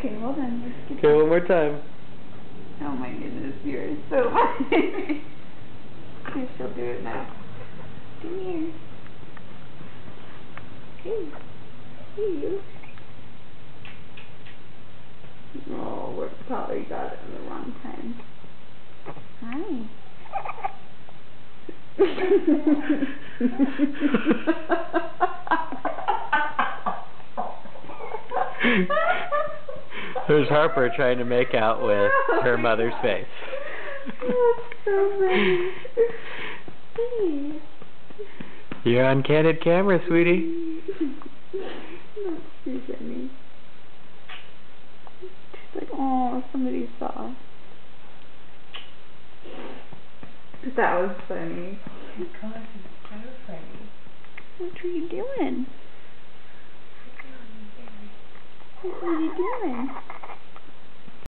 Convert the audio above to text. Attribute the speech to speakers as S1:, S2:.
S1: Okay, well then, let's get
S2: Okay, one more time.
S1: Oh my goodness, you're so funny. I shall do it now. Come here. Hey. Hey, you. Oh, we probably got it in the wrong time. Hi.
S2: There's Harper trying to make out with her mother's face.
S1: That's so funny. Hey.
S2: You're on candid camera, sweetie.
S1: That's too funny. She's like, oh, somebody saw. That was funny.
S3: Oh my gosh, it's so funny.
S1: What are you doing? What are you doing?